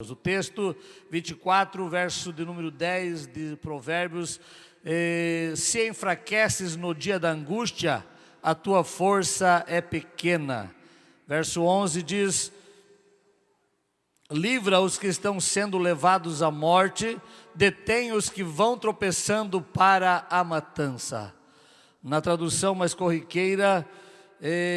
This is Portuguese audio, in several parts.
O texto 24, verso de número 10 de Provérbios: se enfraqueces no dia da angústia, a tua força é pequena. Verso 11 diz: livra os que estão sendo levados à morte, detém os que vão tropeçando para a matança. Na tradução mais corriqueira,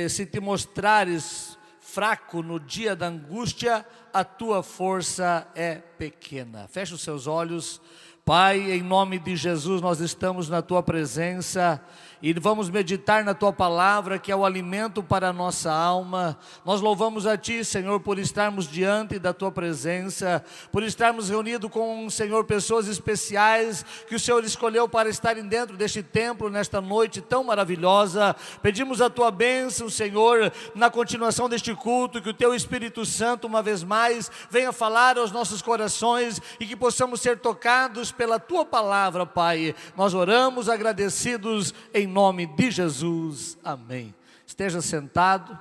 se te mostrares fraco no dia da angústia, a tua força é pequena. Feche os seus olhos. Pai, em nome de Jesus, nós estamos na Tua presença e vamos meditar na Tua palavra, que é o alimento para a nossa alma. Nós louvamos a Ti, Senhor, por estarmos diante da Tua presença, por estarmos reunidos com, Senhor, pessoas especiais que o Senhor escolheu para estarem dentro deste templo, nesta noite tão maravilhosa. Pedimos a Tua bênção, Senhor, na continuação deste culto, que o Teu Espírito Santo, uma vez mais, venha falar aos nossos corações e que possamos ser tocados pela Tua palavra, Pai. Nós oramos agradecidos em nome de Jesus, amém. Esteja sentado.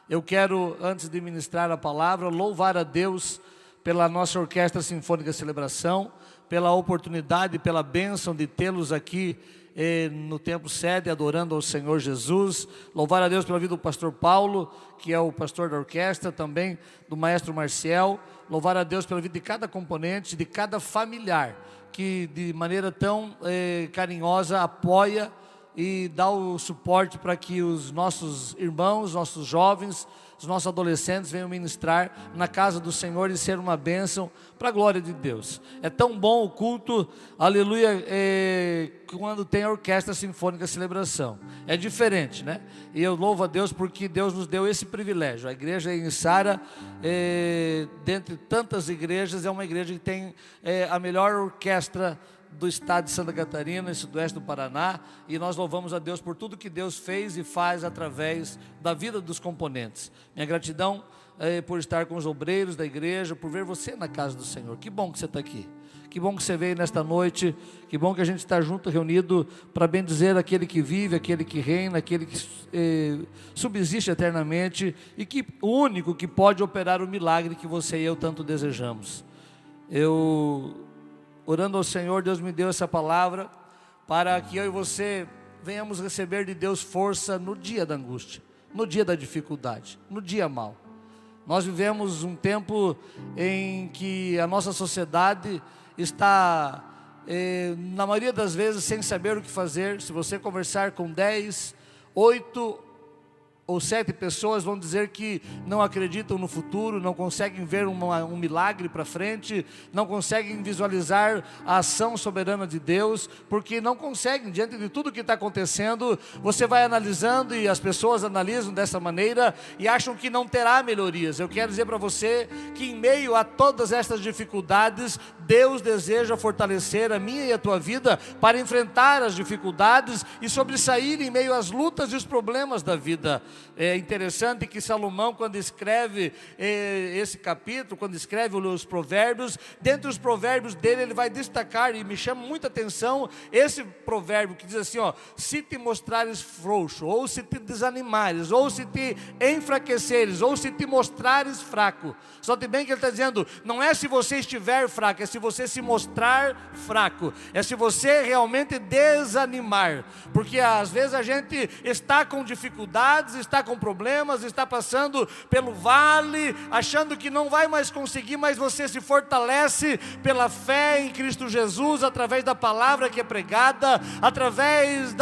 Eu quero, antes de ministrar a palavra, louvar a Deus pela nossa Orquestra Sinfônica Celebração, pela oportunidade, pela bênção de tê-los aqui no templo sede, adorando ao Senhor Jesus. Louvar a Deus pela vida do pastor Paulo, que é o pastor da orquestra, também do maestro Marcial. Louvar a Deus pela vida de cada componente, de cada familiar, que de maneira tão carinhosa apoia e dá o suporte para que os nossos irmãos, nossos jovens, os nossos adolescentes venham ministrar na casa do Senhor e ser uma bênção para a glória de Deus. É tão bom o culto, aleluia, quando tem a Orquestra Sinfônica Celebração. É diferente, né? E eu louvo a Deus porque Deus nos deu esse privilégio. A igreja em Sara, dentre tantas igrejas, é uma igreja que tem a melhor orquestra do estado de Santa Catarina e sudoeste do Paraná, e nós louvamos a Deus por tudo que Deus fez e faz através da vida dos componentes. Minha gratidão por estar com os obreiros da igreja, por ver você na casa do Senhor. Que bom que você está aqui, que bom que você veio nesta noite, que bom que a gente está junto, reunido, para bendizer aquele que vive, aquele que reina, aquele que subsiste eternamente, e que o único que pode operar o milagre que você e eu tanto desejamos. Orando ao Senhor, Deus me deu essa palavra para que eu e você venhamos receber de Deus força no dia da angústia, no dia da dificuldade, no dia mau. Nós vivemos um tempo em que a nossa sociedade está, na maioria das vezes, sem saber o que fazer. Se você conversar com 10, 8 ou 7 pessoas vão dizer que não acreditam no futuro, não conseguem ver um milagre para frente, não conseguem visualizar a ação soberana de Deus, porque não conseguem, diante de tudo que está acontecendo. Você vai analisando e as pessoas analisam dessa maneira e acham que não terá melhorias. Eu quero dizer para você que em meio a todas estas dificuldades, Deus deseja fortalecer a minha e a tua vida para enfrentar as dificuldades e sobressair em meio às lutas e os problemas da vida. É interessante que Salomão, quando escreve esse capítulo, quando escreve os provérbios, dentre os provérbios dele, ele vai destacar, e me chama muita atenção, esse provérbio que diz assim, se te mostrares frouxo, ou se te desanimares, ou se te enfraqueceres, ou se te mostrares fraco. Só tem bem que ele está dizendo, não é se você estiver fraco, é se você se mostrar fraco, é se você realmente desanimar, porque às vezes a gente está com dificuldades, está com problemas, está passando pelo vale, achando que não vai mais conseguir, mas você se fortalece pela fé em Cristo Jesus, através da palavra que é pregada, através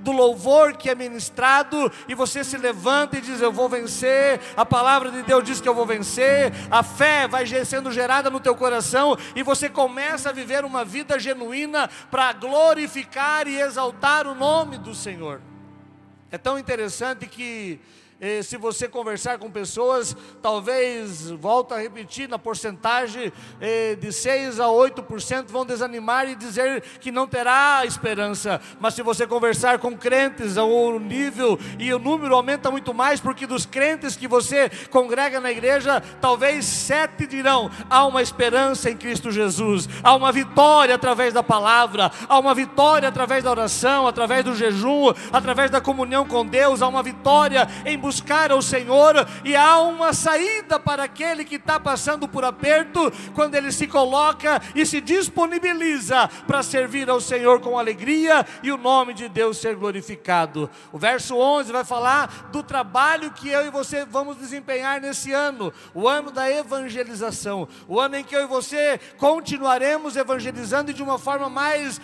do louvor que é ministrado, e você se levanta e diz, eu vou vencer. A palavra de Deus diz que eu vou vencer. A fé vai sendo gerada no teu coração, e você começa a viver uma vida genuína para glorificar e exaltar o nome do Senhor. É tão interessante que se você conversar com pessoas, talvez, volto a repetir, na porcentagem de 6 a 8% vão desanimar e dizer que não terá esperança. Mas se você conversar com crentes, o nível e o número aumenta muito mais, porque dos crentes que você congrega na igreja, talvez 7 dirão, há uma esperança em Cristo Jesus, há uma vitória através da palavra, há uma vitória através da oração, através do jejum, através da comunhão com Deus, há uma vitória em buscar buscar ao Senhor, e há uma saída para aquele que está passando por aperto, quando ele se coloca e se disponibiliza para servir ao Senhor com alegria e o nome de Deus ser glorificado. O verso 11 vai falar do trabalho que eu e você vamos desempenhar nesse ano, o ano da evangelização, o ano em que eu e você continuaremos evangelizando de uma forma mais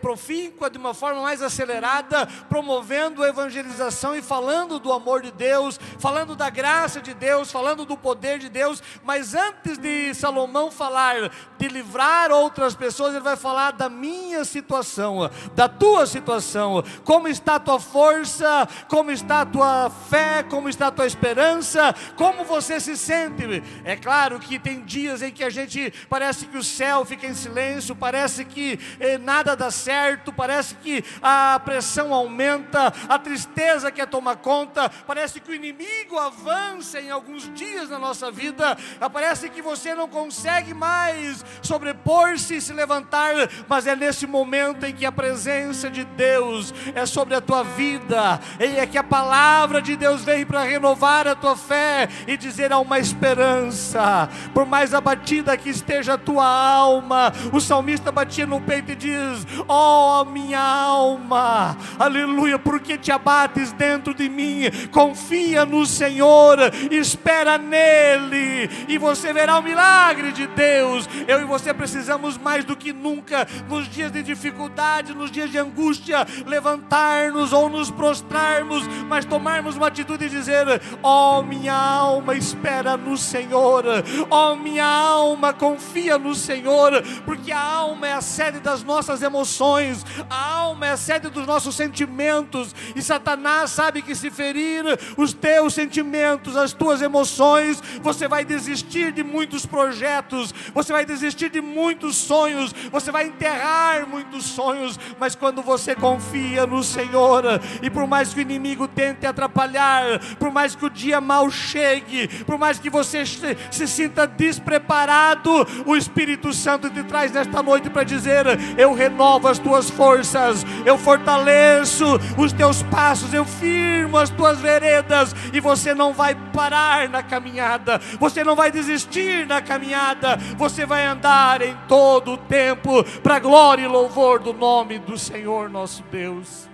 profícua, de uma forma mais acelerada, promovendo a evangelização e falando do amor de Deus, falando da graça de Deus, falando do poder de Deus. Mas antes de Salomão falar de livrar outras pessoas, ele vai falar da minha situação, da tua situação, como está a tua força, como está a tua fé, como está a tua esperança, como você se sente. É claro que tem dias em que a gente parece que o céu fica em silêncio, parece que nada dá certo, parece que a pressão aumenta, a tristeza quer tomar conta, parece que o inimigo avança em alguns dias na nossa vida, parece que você não consegue mais sobrepor-se e se levantar, mas é nesse momento em que a presença de Deus é sobre a tua vida, e é que a palavra de Deus vem para renovar a tua fé e dizer: há uma esperança, por mais abatida que esteja a tua alma. O salmista batia no peito e diz: ó minha alma, aleluia, porque te abates dentro de mim? Confia no Senhor, espera nele, e você verá o milagre de Deus. Eu e você precisamos mais do que nunca, nos dias de dificuldade, nos dias de angústia, levantar-nos ou nos prostrarmos, mas tomarmos uma atitude e dizer: ó minha alma, espera no Senhor, ó minha alma, confia no Senhor, porque a alma é a sede das nossas emoções, a alma é a sede dos nossos sentimentos, e Satanás sabe que se ferir os teus sentimentos, as tuas emoções, você vai desistir de muitos projetos, você vai desistir de muitos sonhos, você vai enterrar muitos sonhos. Mas quando você confia no Senhor, e por mais que o inimigo tente atrapalhar, por mais que o dia mal chegue, por mais que você se sinta despreparado, o Espírito Santo te traz nesta noite para dizer: eu renovo as tuas forças, eu fortaleço os teus passos, eu firmo as tuas veredas, e você não vai parar na caminhada, você não vai desistir na caminhada, você vai andar em todo o tempo para a glória e louvor do nome do Senhor nosso Deus.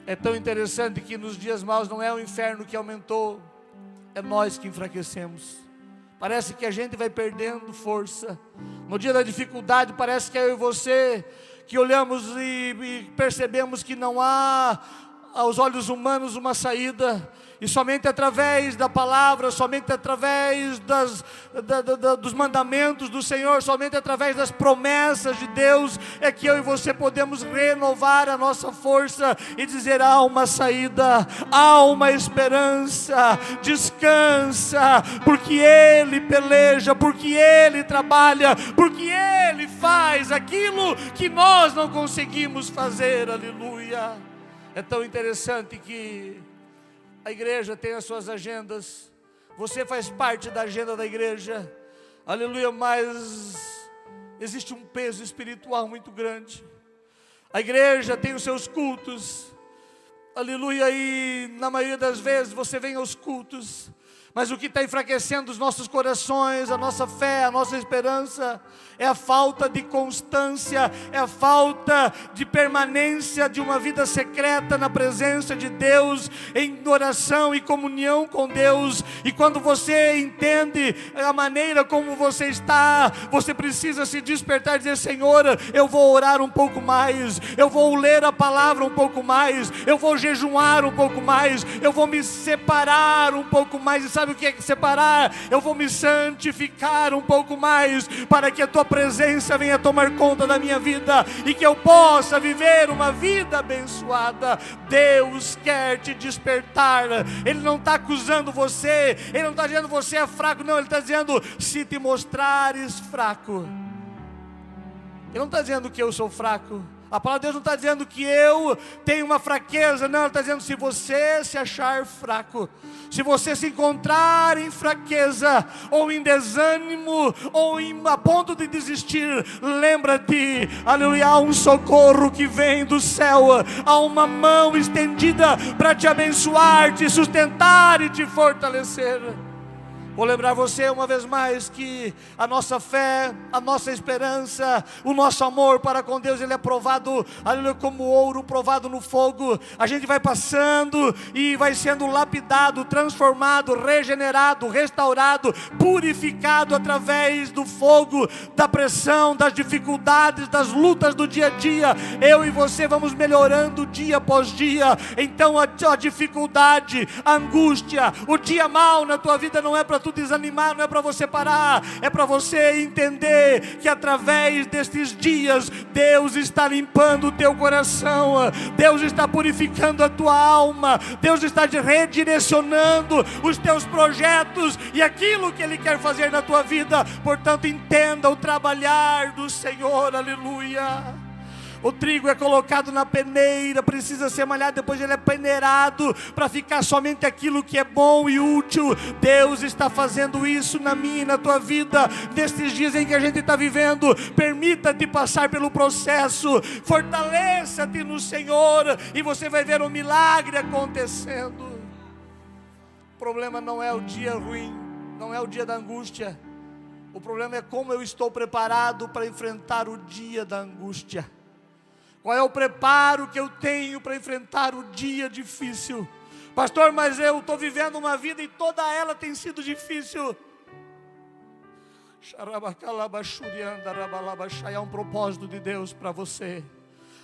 É tão interessante que nos dias maus não é o inferno que aumentou, é nós que enfraquecemos. Parece que a gente vai perdendo força. No dia da dificuldade parece que é eu e você que olhamos e percebemos que não há aos olhos humanos uma saída, e somente através da palavra, somente através dos mandamentos do Senhor, somente através das promessas de Deus, é que eu e você podemos renovar a nossa força e dizer: há uma saída, há uma esperança, descansa, porque Ele peleja, porque Ele trabalha, porque Ele faz aquilo que nós não conseguimos fazer, aleluia. É tão interessante que a igreja tem as suas agendas, você faz parte da agenda da igreja, aleluia, mas existe um peso espiritual muito grande. A igreja tem os seus cultos, aleluia, e na maioria das vezes você vem aos cultos, mas o que está enfraquecendo os nossos corações, a nossa fé, a nossa esperança, é a falta de constância, é a falta de permanência de uma vida secreta na presença de Deus, em oração e comunhão com Deus. E quando você entende a maneira como você está, você precisa se despertar e dizer: Senhor, eu vou orar um pouco mais, eu vou ler a palavra um pouco mais, eu vou jejuar um pouco mais, eu vou me separar um pouco mais. E sabe o que é separar? Eu vou me santificar um pouco mais, para que a tua presença venha tomar conta da minha vida, e que eu possa viver uma vida abençoada. Deus quer te despertar. Ele não está acusando você, Ele não está dizendo que você é fraco, não. Ele está dizendo: se te mostrares fraco. Ele não está dizendo que eu sou fraco. A palavra de Deus não está dizendo que eu tenho uma fraqueza, não, ela está dizendo: se você se achar fraco, se você se encontrar em fraqueza, ou em desânimo, ou a ponto de desistir, lembra-te, aleluia, há um socorro que vem do céu, há uma mão estendida para te abençoar, te sustentar e te fortalecer. Vou lembrar você uma vez mais que a nossa fé, a nossa esperança, o nosso amor para com Deus, ele é provado, aleluia, como ouro provado no fogo. A gente vai passando e vai sendo lapidado, transformado, regenerado, restaurado, purificado através do fogo, da pressão, das dificuldades, das lutas do dia a dia. Eu e você vamos melhorando dia após dia. Então a dificuldade, a angústia, o dia mau na tua vida não é para tu desanimar, não é para você parar, é para você entender que através destes dias Deus está limpando o teu coração, Deus está purificando a tua alma, Deus está redirecionando os teus projetos e aquilo que Ele quer fazer na tua vida. Portanto, entenda o trabalhar do Senhor, aleluia. O trigo é colocado na peneira, precisa ser malhado, depois ele é peneirado, para ficar somente aquilo que é bom e útil. Deus está fazendo isso na minha e na tua vida, nestes dias em que a gente está vivendo. Permita-te passar pelo processo, fortaleça-te no Senhor, e você vai ver um milagre acontecendo. O problema não é o dia ruim, não é o dia da angústia. O problema é como eu estou preparado para enfrentar o dia da angústia. Qual é o preparo que eu tenho para enfrentar o dia difícil? Pastor, mas eu estou vivendo uma vida e toda ela tem sido difícil. Há um propósito de Deus para você.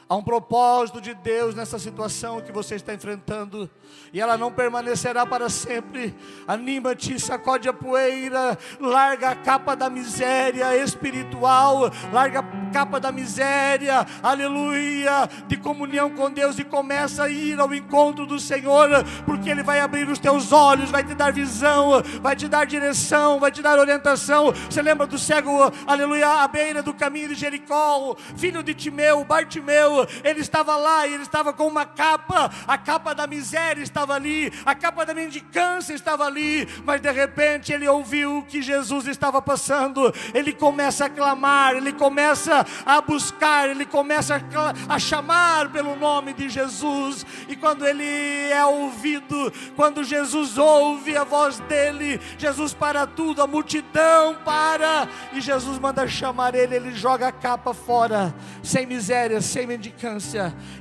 Há um propósito de Deus nessa situação que você está enfrentando, e ela não permanecerá para sempre. Anima-te, sacode a poeira, larga a capa da miséria espiritual, larga a capa da miséria, aleluia, de comunhão com Deus, e começa a ir ao encontro do Senhor, porque Ele vai abrir os teus olhos, vai te dar visão, vai te dar direção, vai te dar orientação. Você lembra do cego, aleluia, à beira do caminho de Jericó, filho de Timeu, Bartimeu? Ele estava lá e ele estava com uma capa, a capa da miséria estava ali, a capa da mendicância estava ali, mas de repente ele ouviu que Jesus estava passando. Ele começa a clamar, ele começa a buscar, ele começa a chamar pelo nome de Jesus, e quando ele é ouvido, quando Jesus ouve a voz dele, Jesus para tudo, a multidão para, e Jesus manda chamar ele. Ele joga a capa fora, sem miséria, sem mendicância.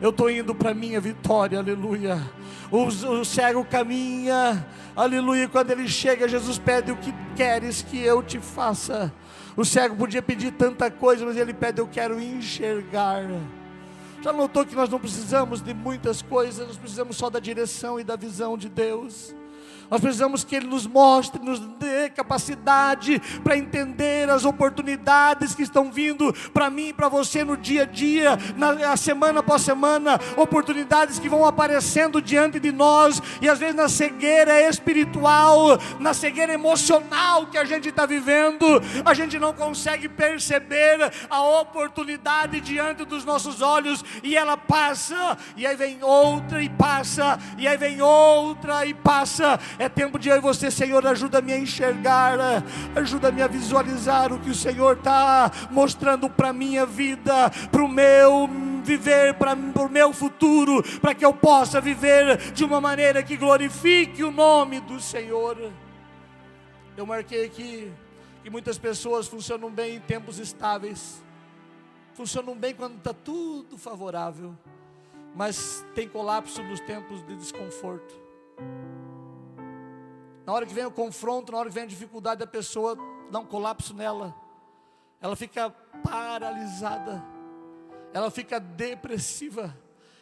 Eu estou indo para a minha vitória, aleluia. O cego caminha, aleluia. Quando ele chega, Jesus pede: o que queres que eu te faça? O cego podia pedir tanta coisa, mas ele pede: eu quero enxergar. Já notou que nós não precisamos de muitas coisas, nós precisamos só da direção e da visão de Deus. Nós precisamos que Ele nos mostre, nos dê capacidade para entender as oportunidades que estão vindo para mim e para você no dia a dia, na semana após semana, oportunidades que vão aparecendo diante de nós, e às vezes na cegueira espiritual, na cegueira emocional que a gente está vivendo, a gente não consegue perceber a oportunidade diante dos nossos olhos, e ela passa, e aí vem outra e passa, e aí vem outra e passa. É tempo de eu e você: Senhor, ajuda-me a enxergar, ajuda-me a visualizar o que o Senhor está mostrando para a minha vida, para o meu viver, para o meu futuro, para que eu possa viver de uma maneira que glorifique o nome do Senhor. Eu marquei aqui que muitas pessoas funcionam bem em tempos estáveis, funcionam bem quando está tudo favorável, mas tem colapso nos tempos de desconforto. Na hora que vem o confronto, na hora que vem a dificuldade, a pessoa dá um colapso nela. Ela fica paralisada, ela fica depressiva,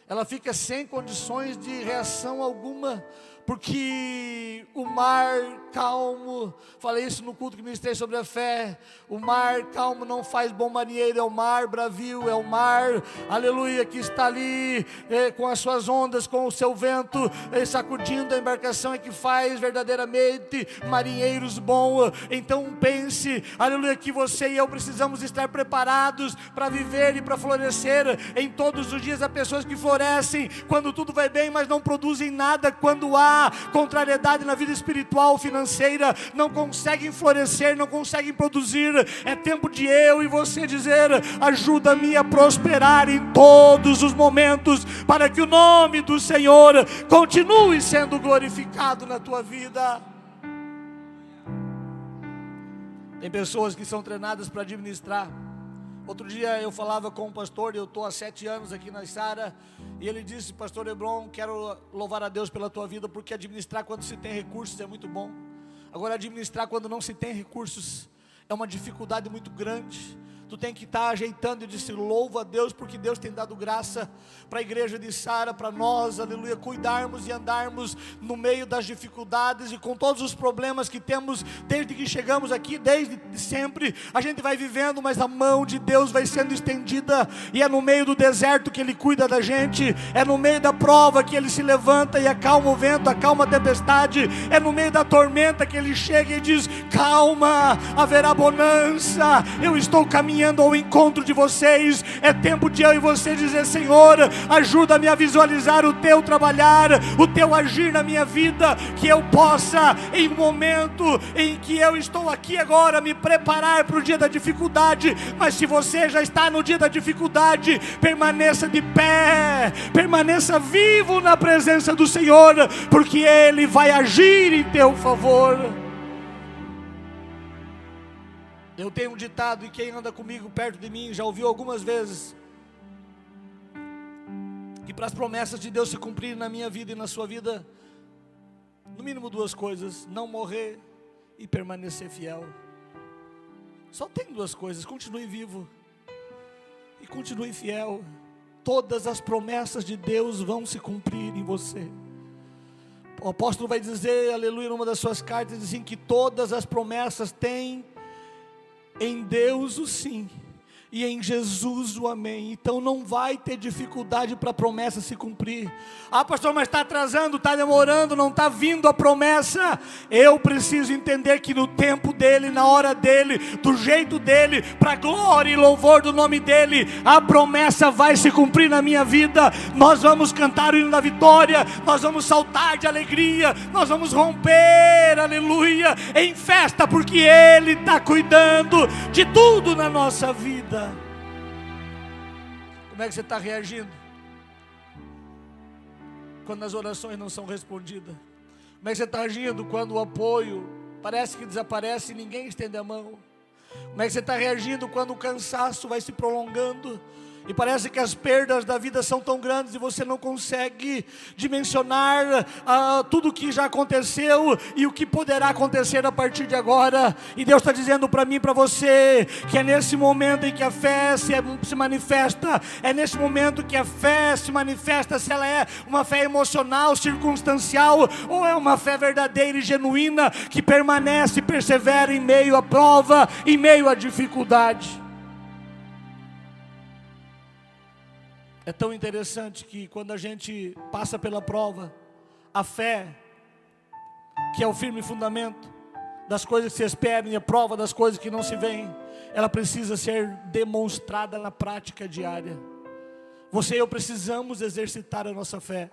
ela fica sem condições de reação alguma, porque o mar calmo, falei isso no culto que ministrei sobre a fé, o mar calmo não faz bom marinheiro, é o mar bravio, é o mar, aleluia, que está ali com as suas ondas, com o seu vento, sacudindo a embarcação, é que faz verdadeiramente marinheiros bons. Então pense, aleluia, que você e eu precisamos estar preparados para viver e para florescer em todos os dias. Há pessoas que florescem quando tudo vai bem, mas não produzem nada quando há contrariedade na vida espiritual, financeira, não conseguem florescer, não conseguem produzir. É tempo de eu e você dizer: ajuda-me a prosperar em todos os momentos, para que o nome do Senhor continue sendo glorificado na tua vida. Tem pessoas que são treinadas para administrar. Outro dia eu falava com um pastor, eu estou há 7 anos aqui na Sara, e ele disse: pastor Hebron, quero louvar a Deus pela tua vida, porque administrar quando se tem recursos é muito bom. Agora administrar quando não se tem recursos é uma dificuldade muito grande. Tu tem que estar ajeitando. Eu disse: louva a Deus, porque Deus tem dado graça para a igreja de Sara, para nós, aleluia, cuidarmos e andarmos no meio das dificuldades e com todos os problemas que temos desde que chegamos aqui, desde sempre. A gente vai vivendo, mas a mão de Deus vai sendo estendida, e é no meio do deserto que Ele cuida da gente, é no meio da prova que Ele se levanta e acalma o vento, acalma a tempestade, é no meio da tormenta que Ele chega e diz: calma, haverá bonança, eu estou caminhando ao encontro de vocês. É tempo de eu e você dizer: Senhor, ajuda-me a visualizar o teu trabalhar, o teu agir na minha vida, que eu possa, em um momento em que eu estou aqui agora, me preparar para o dia da dificuldade. Mas se você já está no dia da dificuldade, permaneça de pé, permaneça vivo na presença do Senhor, porque Ele vai agir em teu favor. Eu tenho um ditado, e quem anda comigo perto de mim já ouviu algumas vezes, que para as promessas de Deus se cumprirem na minha vida e na sua vida, no mínimo 2 coisas: não morrer e permanecer fiel. Só tem 2 coisas: continue vivo e continue fiel. Todas as promessas de Deus vão se cumprir em você. O apóstolo vai dizer, aleluia, numa das suas cartas, assim, que todas as promessas têm em Deus o sim, e em Jesus o amém. Então não vai ter dificuldade para a promessa se cumprir. Ah, pastor, mas está atrasando, está demorando, não está vindo a promessa. Eu preciso entender que no tempo dele, na hora dele, do jeito dele, para a glória e louvor do nome dele, a promessa vai se cumprir na minha vida. Nós vamos cantar o hino da vitória, nós vamos saltar de alegria, nós vamos romper, aleluia, em festa, porque Ele está cuidando de tudo na nossa vida. Como é que você está reagindo quando as orações não são respondidas? Como é que você está agindo quando o apoio parece que desaparece e ninguém estende a mão? Como é que você está reagindo quando o cansaço vai se prolongando e parece que as perdas da vida são tão grandes e você não consegue dimensionar tudo o que já aconteceu e o que poderá acontecer a partir de agora? E Deus está dizendo para mim e para você que é nesse momento em que a fé se manifesta, é nesse momento que a fé se manifesta, se ela é uma fé emocional, circunstancial, ou é uma fé verdadeira e genuína, que permanece e persevera em meio à prova, em meio à dificuldade. É tão interessante que quando a gente passa pela prova, a fé, que é o firme fundamento das coisas que se esperam e a prova das coisas que não se veem, ela precisa ser demonstrada na prática diária. Você e eu precisamos exercitar a nossa fé.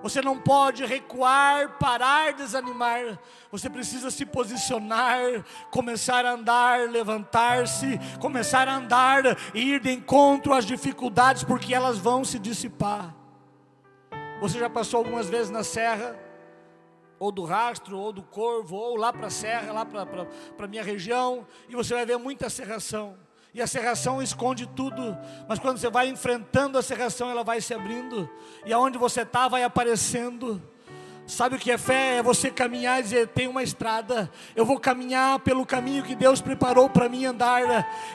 Você não pode recuar, parar, desanimar. Você precisa se posicionar, começar a andar, levantar-se, começar a andar e ir de encontro às dificuldades, porque elas vão se dissipar. Você já passou algumas vezes na serra, ou do Rastro, ou do Corvo, ou lá para a serra, lá para a minha região, e você vai ver muita serração. E a serração esconde tudo, mas quando você vai enfrentando a serração, ela vai se abrindo, e aonde você está vai aparecendo Sabe o que é fé? É você caminhar e dizer: tem uma estrada, eu vou caminhar pelo caminho que Deus preparou para mim andar.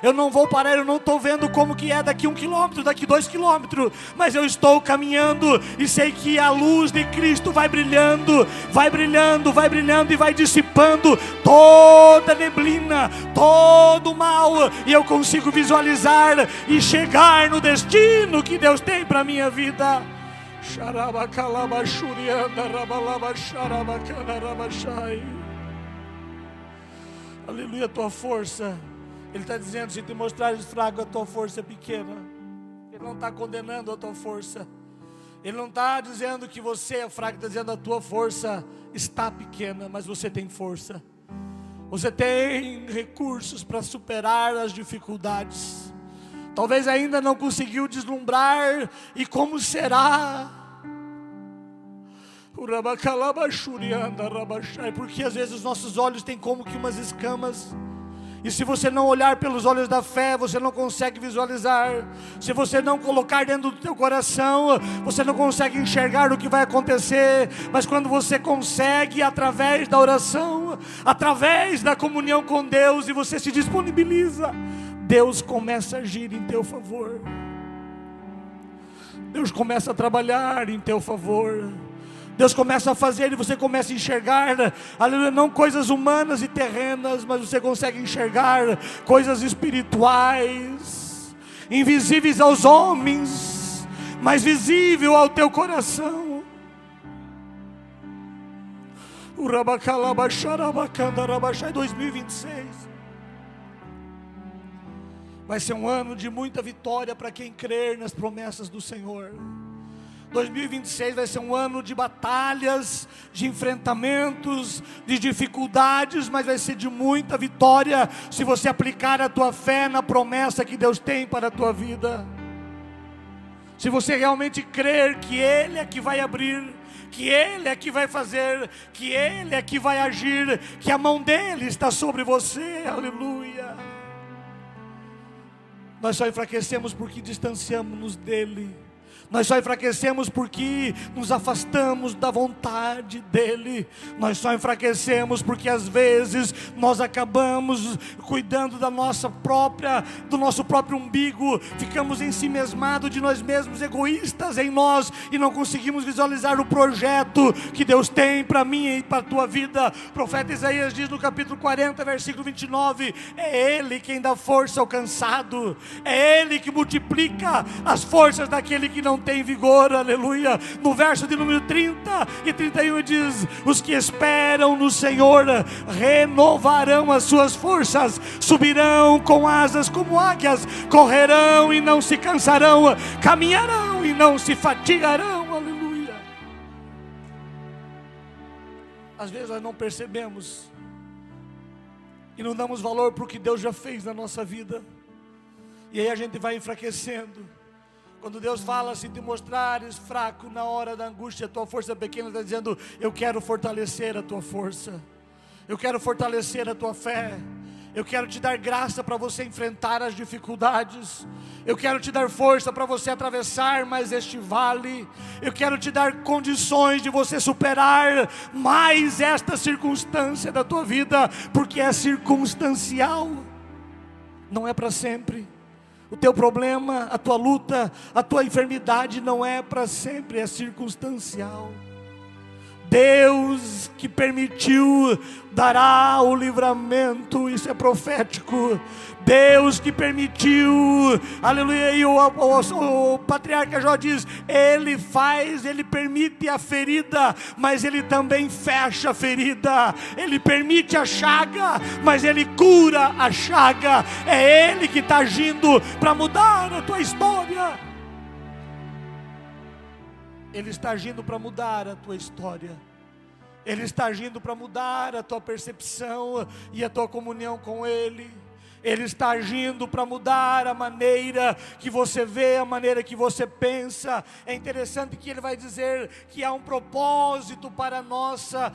Eu não vou parar, eu não estou vendo como que é daqui 1 quilômetro, daqui 2 quilômetros, mas eu estou caminhando e sei que a luz de Cristo vai brilhando, vai brilhando, vai brilhando e vai dissipando toda neblina, todo mal, e eu consigo visualizar e chegar no destino que Deus tem para a minha vida. Aleluia, a tua força. Ele está dizendo: se te mostrares fraco, a tua força é pequena. Ele não está condenando a tua força. Ele não está dizendo que você é fraco, está dizendo: a tua força está pequena, mas você tem força. Você tem recursos para superar as dificuldades. Talvez ainda não conseguiu deslumbrar e como será. Porque às vezes os nossos olhos têm como que umas escamas. E se você não olhar pelos olhos da fé, você não consegue visualizar. Se você não colocar dentro do teu coração, você não consegue enxergar o que vai acontecer. Mas quando você consegue, através da oração, através da comunhão com Deus, e você se disponibiliza, Deus começa a agir em teu favor. Deus começa a trabalhar em teu favor. Deus começa a fazer e você começa a enxergar, aleluia, não coisas humanas e terrenas, mas você consegue enxergar coisas espirituais, invisíveis aos homens, mas visível ao teu coração. O 2026 vai ser um ano de muita vitória para quem crer nas promessas do Senhor. 2026 vai ser um ano de batalhas, de enfrentamentos, de dificuldades, mas vai ser de muita vitória, se você aplicar a tua fé na promessa que Deus tem para a tua vida. Se você realmente crer que Ele é que vai abrir, que Ele é que vai fazer, que Ele é que vai agir, que a mão dEle está sobre você, aleluia. Nós só enfraquecemos porque distanciamos-nos dEle. Nós só enfraquecemos porque nos afastamos da vontade dEle. Nós só enfraquecemos porque às vezes nós acabamos cuidando do nosso próprio umbigo. Ficamos ensimesmados de nós mesmos, egoístas em nós, e não conseguimos visualizar o projeto que Deus tem para mim e para a tua vida. O profeta Isaías diz no capítulo 40, versículo 29, é Ele quem dá força ao cansado, é Ele que multiplica as forças daquele que não tem vigor, aleluia. No verso de número 30 e 31 diz: os que esperam no Senhor renovarão as suas forças, subirão com asas como águias, correrão e não se cansarão, caminharão e não se fatigarão, aleluia. Às vezes nós não percebemos e não damos valor para o que Deus já fez na nossa vida, e aí a gente vai enfraquecendo. Quando Deus fala: se te mostrares fraco na hora da angústia, a tua força é pequena, está dizendo: eu quero fortalecer a tua força, eu quero fortalecer a tua fé, eu quero te dar graça para você enfrentar as dificuldades, eu quero te dar força para você atravessar mais este vale, eu quero te dar condições de você superar mais esta circunstância da tua vida, porque é circunstancial, não é para sempre. O teu problema, a tua luta, a tua enfermidade não é para sempre, é circunstancial. Deus que permitiu, dará o livramento, isso é profético. Deus que permitiu, aleluia. E o patriarca Jó diz: Ele faz, Ele permite a ferida, mas Ele também fecha a ferida. Ele permite a chaga, mas Ele cura a chaga. É Ele que está agindo para mudar a tua história. Ele está agindo para mudar a tua história. Ele está agindo para mudar a tua percepção e a tua comunhão com Ele. Ele está agindo para mudar a maneira que você vê, a maneira que você pensa. É interessante que Ele vai dizer que há um propósito para a nossa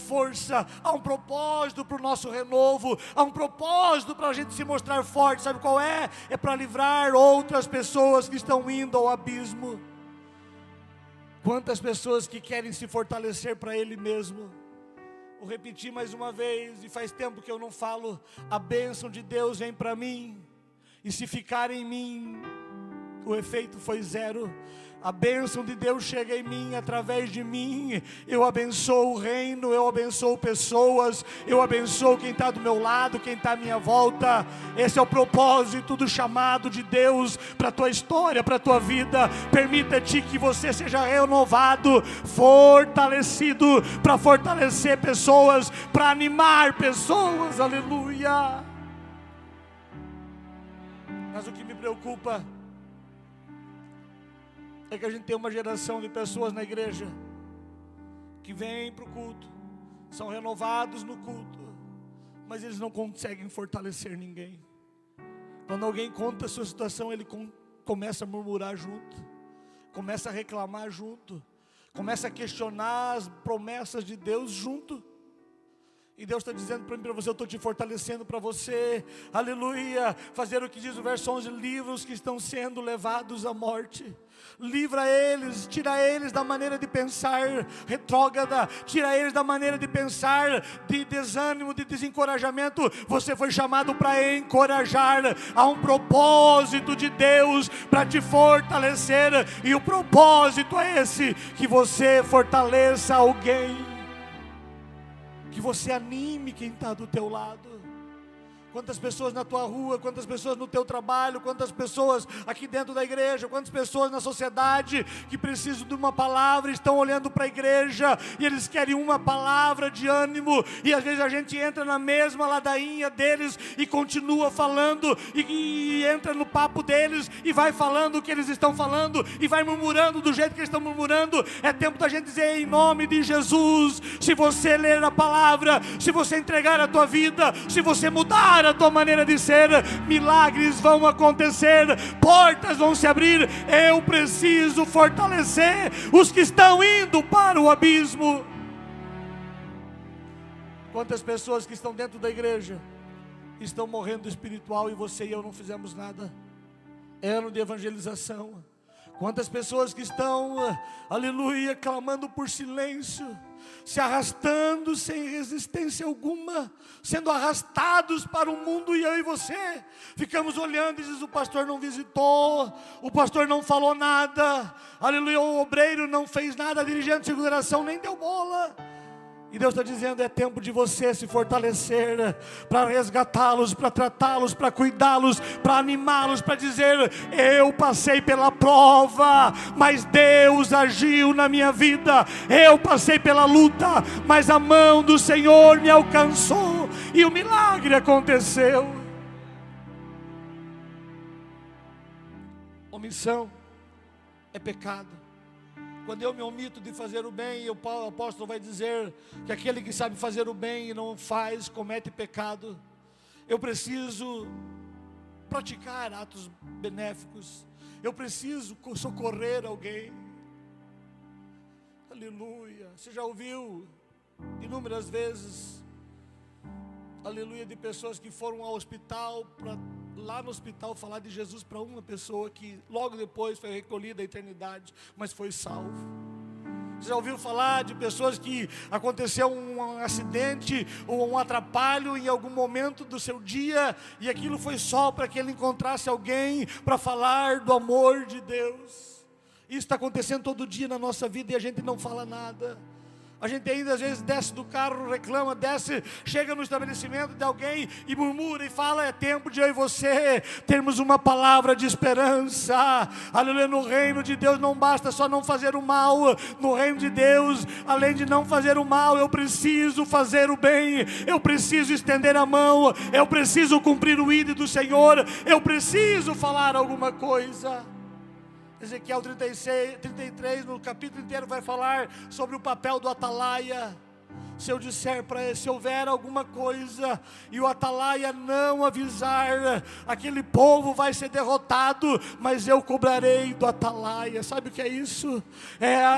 força, há um propósito para o nosso renovo, há um propósito para a gente se mostrar forte. Sabe qual é? É para livrar outras pessoas que estão indo ao abismo. Quantas pessoas que querem se fortalecer para Ele mesmo. Vou repetir mais uma vez, e faz tempo que eu não falo, a bênção de Deus vem para mim, e se ficar em mim, o efeito foi zero. A bênção de Deus chega em mim, através de mim, eu abençoo o reino, eu abençoo pessoas, eu abençoo quem está do meu lado, quem está à minha volta. Esse é o propósito do chamado de Deus para a tua história, para a tua vida. Permita-te que você seja renovado, fortalecido, para fortalecer pessoas, para animar pessoas, aleluia. Mas o que me preocupa é que a gente tem uma geração de pessoas na igreja que vêm para o culto, são renovados no culto, mas eles não conseguem fortalecer ninguém. Quando alguém conta a sua situação, ele começa a murmurar junto, começa a reclamar junto, começa a questionar as promessas de Deus junto. E Deus está dizendo para mim, para você, eu estou te fortalecendo para você, aleluia, fazer o que diz o verso 11, livros que estão sendo levados à morte, livra eles, tira eles da maneira de pensar retrógrada, tira eles da maneira de pensar de desânimo, de desencorajamento. Você foi chamado para encorajar, há um propósito de Deus para te fortalecer, e o propósito é esse, que você fortaleça alguém, que você anime quem está do teu lado. Quantas pessoas na tua rua, quantas pessoas no teu trabalho, quantas pessoas aqui dentro da igreja, quantas pessoas na sociedade que precisam de uma palavra, estão olhando para a igreja e eles querem uma palavra de ânimo, e às vezes a gente entra na mesma ladainha deles e continua falando, e entra no papo deles e vai falando o que eles estão falando e vai murmurando do jeito que eles estão murmurando. É tempo da gente dizer, em nome de Jesus, se você ler a palavra, se você entregar a tua vida, se você mudar a tua maneira de ser, milagres vão acontecer, portas vão se abrir. Eu preciso fortalecer os que estão indo para o abismo. Quantas pessoas que estão dentro da igreja estão morrendo espiritual, e você e eu não fizemos nada. É ano de evangelização. Quantas pessoas que estão, aleluia, clamando por silêncio, se arrastando sem resistência alguma, sendo arrastados para o mundo, e eu e você ficamos olhando e diz, o pastor não visitou, o pastor não falou nada, aleluia, o obreiro não fez nada, a dirigente de seguração nem deu bola. E Deus está dizendo, é tempo de você se fortalecer, para resgatá-los, para tratá-los, para cuidá-los, para animá-los, para dizer, eu passei pela prova, mas Deus agiu na minha vida, eu passei pela luta, mas a mão do Senhor me alcançou, e o milagre aconteceu. Omissão é pecado. Quando eu me omito de fazer o bem, o apóstolo vai dizer que aquele que sabe fazer o bem e não faz, comete pecado. Eu preciso praticar atos benéficos, eu preciso socorrer alguém, aleluia. Você já ouviu inúmeras vezes, aleluia, de pessoas que foram ao hospital, para lá no hospital falar de Jesus para uma pessoa que logo depois foi recolhida à eternidade, mas foi salvo. Você já ouviu falar de pessoas que aconteceu um acidente ou um atrapalho em algum momento do seu dia, e aquilo foi só para que ele encontrasse alguém para falar do amor de Deus? Isso está acontecendo todo dia na nossa vida e a gente não fala nada. A gente ainda às vezes desce do carro, reclama, desce, chega no estabelecimento de alguém e murmura e fala, é tempo de eu e você termos uma palavra de esperança. Aleluia, no reino de Deus não basta só não fazer o mal. No reino de Deus, além de não fazer o mal, eu preciso fazer o bem, eu preciso estender a mão, eu preciso cumprir o ídolo do Senhor, eu preciso falar alguma coisa. Ezequiel 33, no capítulo inteiro vai falar sobre o papel do atalaia. Se eu disser para ele, se houver alguma coisa e o atalaia não avisar, aquele povo vai ser derrotado, mas eu cobrarei do atalaia. Sabe o que é isso?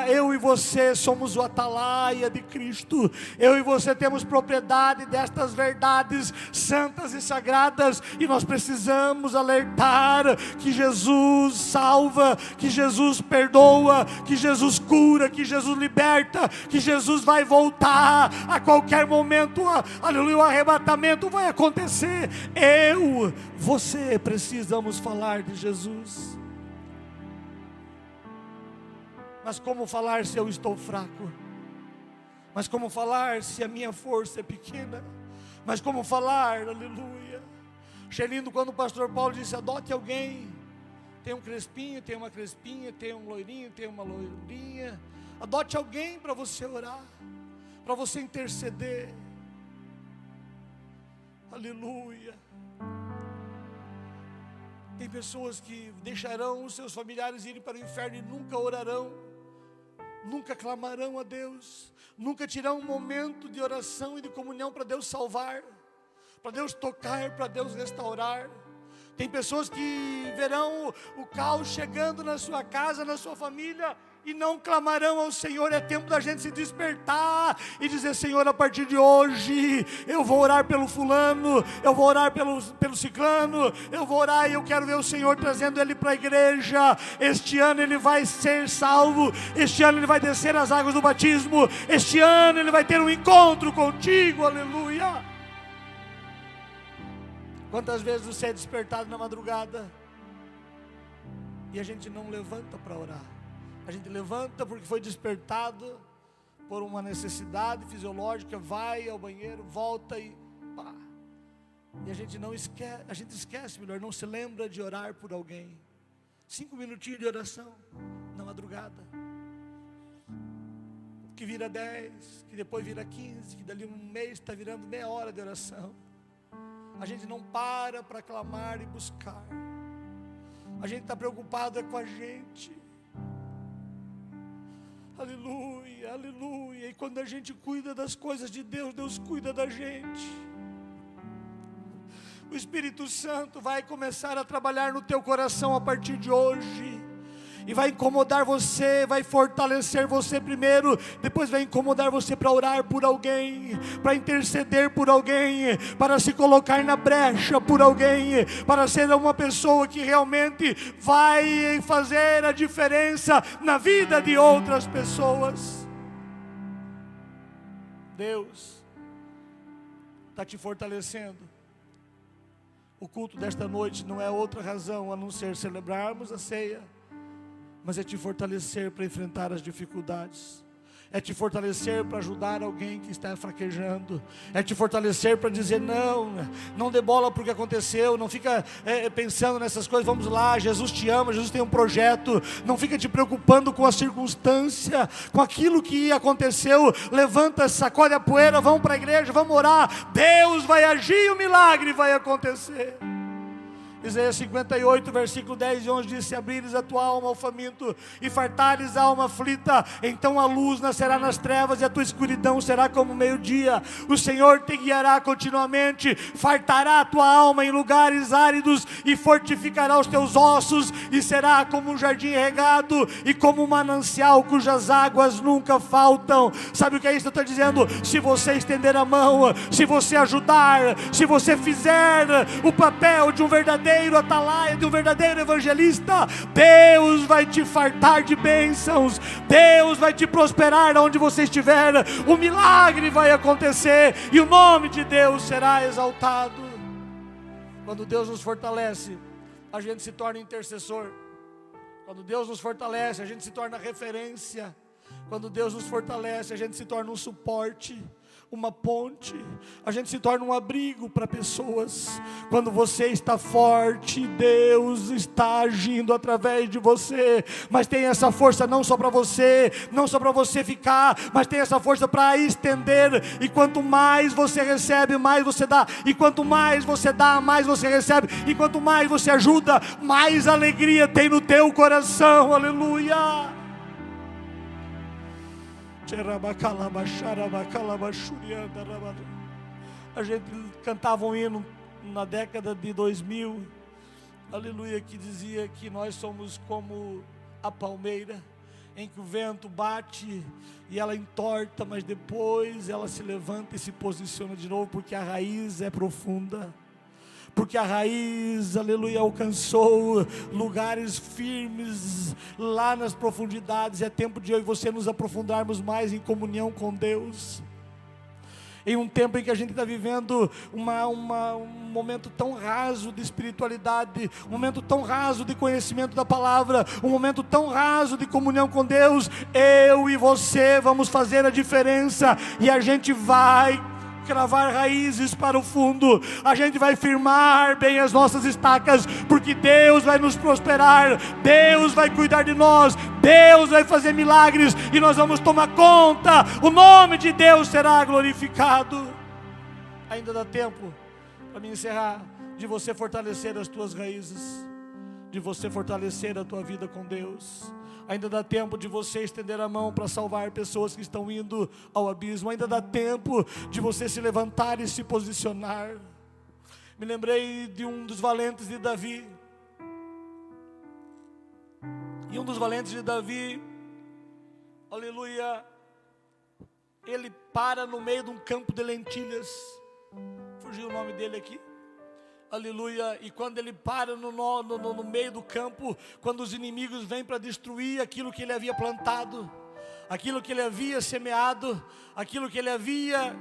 Eu e você somos o atalaia de Cristo. Eu e você temos propriedade destas verdades santas e sagradas, e nós precisamos alertar que Jesus salva, que Jesus perdoa, que Jesus cura, que Jesus liberta, que Jesus vai voltar a qualquer momento. Aleluia, o arrebatamento vai acontecer. Você precisamos falar de Jesus. Mas como falar se eu estou fraco? Mas como falar se a minha força é pequena? Mas como falar, aleluia. Achei lindo quando o pastor Paulo disse: adote alguém. Tem um crespinho, tem uma crespinha, tem um loirinho, tem uma loirinha. Adote alguém para você orar, para você interceder. Aleluia. Tem pessoas que deixarão os seus familiares irem para o inferno e nunca orarão, nunca clamarão a Deus, nunca tirarão um momento de oração e de comunhão para Deus salvar, para Deus tocar, para Deus restaurar. Tem pessoas que verão o caos chegando na sua casa, na sua família, e não clamarão ao Senhor. É tempo da gente se despertar e dizer: Senhor, a partir de hoje eu vou orar pelo fulano, eu vou orar pelo ciclano, eu vou orar e eu quero ver o Senhor trazendo ele para a igreja. Este ano ele vai ser salvo, este ano ele vai descer as águas do batismo, este ano ele vai ter um encontro contigo. Aleluia. Quantas vezes você é despertado na madrugada e a gente não levanta para orar? A gente levanta porque foi despertado por uma necessidade fisiológica, vai ao banheiro, volta e pá. E a gente não esquece, a gente esquece, melhor, não se lembra de orar por alguém. 5 minutinhos de oração na madrugada, que vira 10, que depois vira 15, que dali um mês está virando meia hora de oração. A gente não para clamar e buscar. A gente está preocupado com a gente. Aleluia, aleluia. E quando a gente cuida das coisas de Deus, Deus cuida da gente. O Espírito Santo vai começar a trabalhar no teu coração a partir de hoje. E vai incomodar você, vai fortalecer você primeiro, depois vai incomodar você para orar por alguém, para interceder por alguém, para se colocar na brecha por alguém, para ser uma pessoa que realmente vai fazer a diferença na vida de outras pessoas. Deus está te fortalecendo. O culto desta noite não é outra razão a não ser celebrarmos a ceia, mas é te fortalecer para enfrentar as dificuldades, é te fortalecer para ajudar alguém que está fraquejando, é te fortalecer para dizer: não dê bola para o que aconteceu, não fica pensando nessas coisas. Vamos lá, Jesus te ama, Jesus tem um projeto. Não fica te preocupando com a circunstância, com aquilo que aconteceu. Levanta, sacode a poeira, vamos para a igreja, vamos orar. Deus vai agir e o milagre vai acontecer. Isaías 58, versículo 10 e 11 diz: se abrires a tua alma ao faminto e fartares a alma aflita, então a luz nascerá nas trevas e a tua escuridão será como meio-dia. O Senhor te guiará continuamente, fartará a tua alma em lugares áridos e fortificará os teus ossos, e será como um jardim regado e como um manancial cujas águas nunca faltam. Sabe o que é isso? Eu estou dizendo: se você estender a mão, se você ajudar, se você fizer o papel de um verdadeiro atalaia, de um verdadeiro evangelista, Deus vai te fartar de bênçãos, Deus vai te prosperar onde você estiver, o milagre vai acontecer e o nome de Deus será exaltado. Quando Deus nos fortalece, a gente se torna intercessor. Quando Deus nos fortalece, a gente se torna referência. Quando Deus nos fortalece, a gente se torna um suporte, uma ponte, a gente se torna um abrigo para pessoas. Quando você está forte, Deus está agindo através de você, mas tem essa força não só para você, não só para você ficar, mas tem essa força para estender, e quanto mais você recebe, mais você dá, e quanto mais você dá, mais você recebe, e quanto mais você ajuda, mais alegria tem no teu coração. Aleluia. A gente cantava um hino na década de 2000, aleluia, que dizia que nós somos como a palmeira, em que o vento bate e ela entorta, mas depois ela se levanta e se posiciona de novo, porque a raiz é profunda. Porque a raiz, aleluia, alcançou lugares firmes lá nas profundidades. É tempo de eu e você nos aprofundarmos mais em comunhão com Deus. Em um tempo em que a gente está vivendo um momento tão raso de espiritualidade, um momento tão raso de conhecimento da palavra, um momento tão raso de comunhão com Deus, eu e você vamos fazer a diferença, e a gente vai cravar raízes para o fundo, a gente vai firmar bem as nossas estacas, porque Deus vai nos prosperar, Deus vai cuidar de nós, Deus vai fazer milagres, e nós vamos tomar conta, o nome de Deus será glorificado. Ainda dá tempo, para me encerrar, de você fortalecer as tuas raízes, de você fortalecer a tua vida com Deus. Ainda dá tempo de você estender a mão para salvar pessoas que estão indo ao abismo. Ainda dá tempo de você se levantar e se posicionar. Me lembrei de um dos valentes de Davi. E um dos valentes de Davi, aleluia, ele para no meio de um campo de lentilhas. Fugiu o nome dele aqui. Aleluia, e quando ele para no meio do campo, quando os inimigos vêm para destruir aquilo que ele havia plantado, aquilo que ele havia semeado, aquilo que ele havia,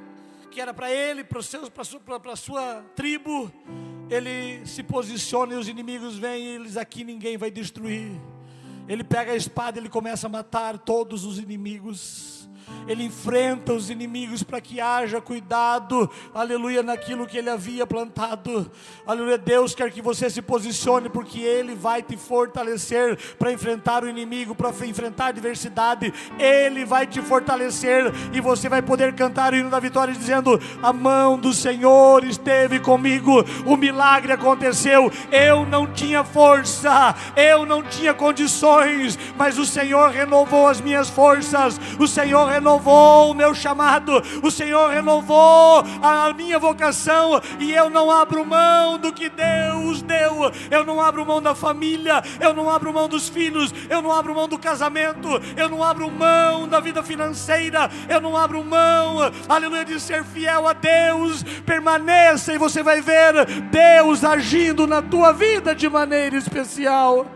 que era para ele, para a sua tribo, ele se posiciona e os inimigos vêm e eles: aqui ninguém vai destruir. Ele pega a espada, ele começa a matar todos os inimigos. Ele enfrenta os inimigos para que haja cuidado, aleluia, naquilo que ele havia plantado. Aleluia, Deus quer que você se posicione, porque Ele vai te fortalecer para enfrentar o inimigo, para enfrentar a adversidade. Ele vai te fortalecer e você vai poder cantar o hino da vitória dizendo: a mão do Senhor esteve comigo, o milagre aconteceu. Eu não tinha força, eu não tinha condições, mas o Senhor renovou as minhas forças, o Senhor renovou o meu chamado, o Senhor renovou a minha vocação, e eu não abro mão do que Deus deu. Eu não abro mão da família, eu não abro mão dos filhos, eu não abro mão do casamento, eu não abro mão da vida financeira, eu não abro mão, aleluia, de ser fiel a Deus. Permaneça e você vai ver Deus agindo na tua vida de maneira especial.